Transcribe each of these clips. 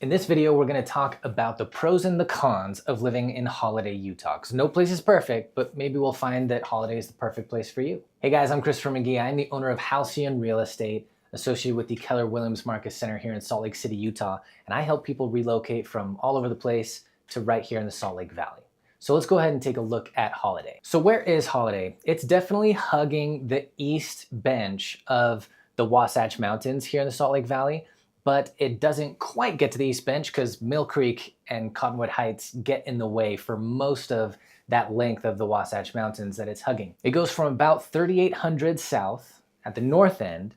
In this video, we're going to talk about the pros and the cons of living in Holladay, Utah. Because no place is perfect, but maybe we'll find that Holladay is the perfect place for you. Hey guys, I'm Christopher McGee. I'm the owner of Halcyon Real Estate, associated with the Keller Williams Marcus Center here in Salt Lake City, Utah. And I help people relocate from all over the place to right here in the Salt Lake Valley. So let's go ahead and take a look at Holladay. So where is Holladay? It's definitely hugging the east bench of the Wasatch Mountains here in the Salt Lake Valley, but it doesn't quite get to the east bench because Mill Creek and Cottonwood Heights get in the way for most of that length of the Wasatch Mountains that it's hugging. It goes from about 3,800 south at the north end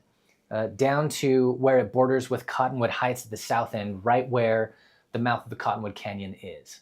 down to where it borders with Cottonwood Heights at the south end, right where the mouth of the Cottonwood Canyon is.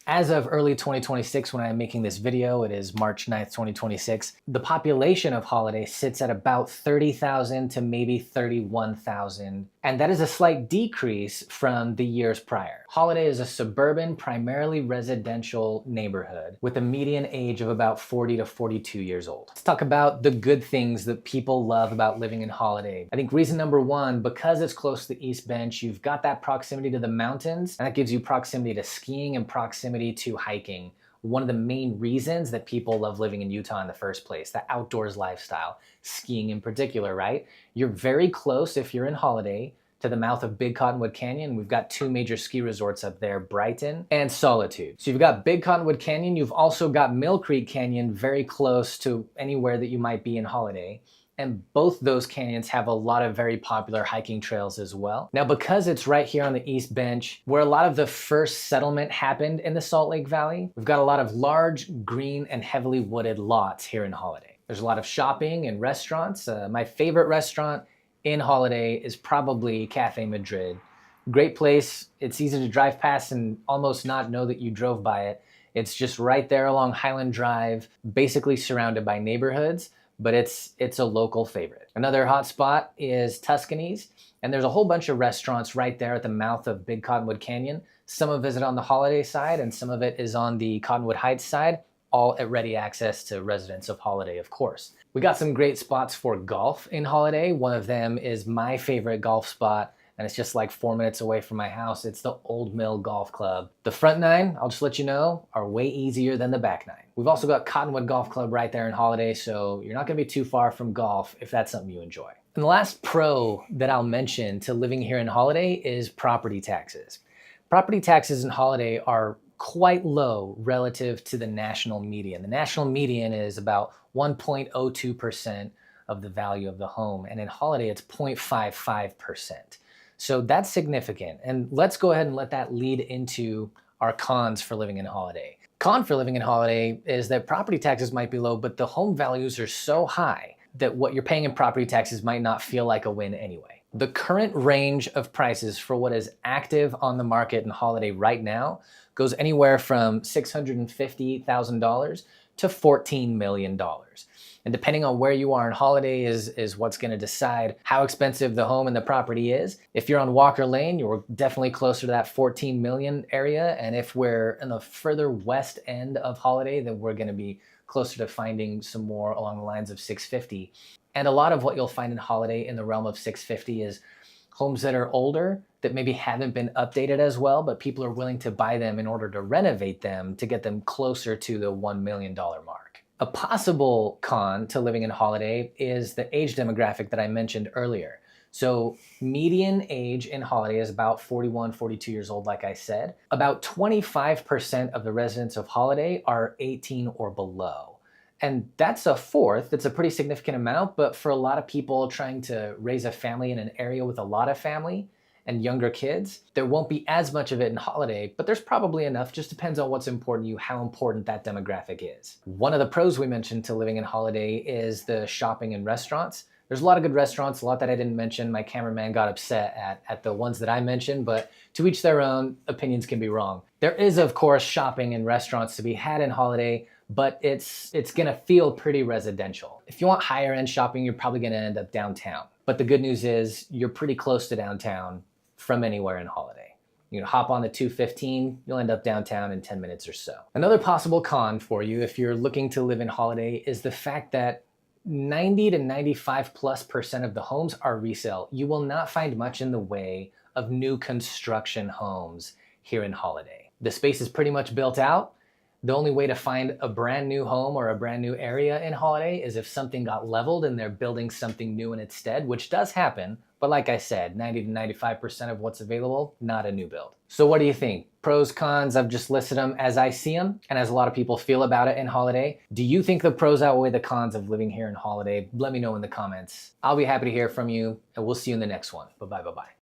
As of early 2026, when I'm making this video, it is March 9th, 2026, the population of Holladay sits at about 30,000 to maybe 31,000, and that is a slight decrease from the years prior. Holladay is a suburban, primarily residential neighborhood with a median age of about 40 to 42 years old. Let's talk about the good things that people love about living in Holladay. I think reason number one, because it's close to the East Bench, you've got that proximity to the mountains, and that gives you proximity to skiing and proximity to hiking. One of the main reasons that people love living in Utah in the first place, the outdoors lifestyle, skiing in particular, right? You're very close, if you're in Holladay, to the mouth of Big Cottonwood Canyon. We've got two major ski resorts up there, Brighton and Solitude. So you've got Big Cottonwood Canyon, you've also got Mill Creek Canyon very close to anywhere that you might be in Holladay. And both those canyons have a lot of very popular hiking trails as well. Now, because it's right here on the East Bench, where a lot of the first settlement happened in the Salt Lake Valley, we've got a lot of large, green, and heavily wooded lots here in Holladay. There's a lot of shopping and restaurants. My favorite restaurant in Holladay is probably Cafe Madrid. Great place. It's easy to drive past and almost not know that you drove by it. It's just right there along Highland Drive, basically surrounded by neighborhoods, but it's a local favorite. Another hot spot is Tuscany's, and there's a whole bunch of restaurants right there at the mouth of Big Cottonwood Canyon. Some of it is on the Holladay side, and some of it is on the Cottonwood Heights side, all at ready access to residents of Holladay, of course. We got some great spots for golf in Holladay. One of them is my favorite golf spot, and it's just like 4 minutes away from my house. It's the Old Mill Golf Club. The front nine, I'll just let you know, are way easier than the back nine. We've also got Cottonwood Golf Club right there in Holladay, so you're not gonna be too far from golf if that's something you enjoy. And the last pro that I'll mention to living here in Holladay is property taxes. Property taxes in Holladay are quite low relative to the national median. The national median is about 1.02% of the value of the home, and in Holladay it's 0.55%. So that's significant. And let's go ahead and let that lead into our cons for living in Holladay. Con for living in Holladay is that property taxes might be low, but the home values are so high that what you're paying in property taxes might not feel like a win anyway. The current range of prices for what is active on the market in Holladay right now goes anywhere from $650,000 to $14 million. And depending on where you are in Holladay is what's gonna decide how expensive the home and the property is. If you're on Walker Lane, you're definitely closer to that 14 million area. And if we're in the further west end of Holladay, then we're gonna be closer to finding some more along the lines of 650. And a lot of what you'll find in Holladay in the realm of 650 is homes that are older, that maybe haven't been updated as well, but people are willing to buy them in order to renovate them to get them closer to the $1 million mark. A possible con to living in Holladay is the age demographic that I mentioned earlier. So median age in Holladay is about 41, 42 years old, like I said. About 25% of the residents of Holladay are 18 or below. And that's a fourth. It's a pretty significant amount, but for a lot of people trying to raise a family in an area with a lot of family and younger kids, there won't be as much of it in Holladay, but there's probably enough. Just depends on what's important to you, how important that demographic is. One of the pros we mentioned to living in Holladay is the shopping and restaurants. There's a lot of good restaurants, a lot that I didn't mention. My cameraman got upset at the ones that I mentioned, but to each their own, opinions can be wrong. There is, of course, shopping and restaurants to be had in Holladay, but it's gonna feel pretty residential. If you want higher end shopping, you're probably gonna end up downtown. But the good news is you're pretty close to downtown from anywhere in Holladay. You know, hop on the 215, you'll end up downtown in 10 minutes or so. Another possible con for you if you're looking to live in Holladay is the fact that 90 to 95+% of the homes are resale. You will not find much in the way of new construction homes here in Holladay. The space is pretty much built out. The only way to find a brand new home or a brand new area in Holladay is if something got leveled and they're building something new in its stead, which does happen. But like I said, 90 to 95% of what's available, not a new build. So what do you think? Pros, cons, I've just listed them as I see them and as a lot of people feel about it in Holladay. Do you think the pros outweigh the cons of living here in Holladay? Let me know in the comments. I'll be happy to hear from you, and we'll see you in the next one. Bye-bye.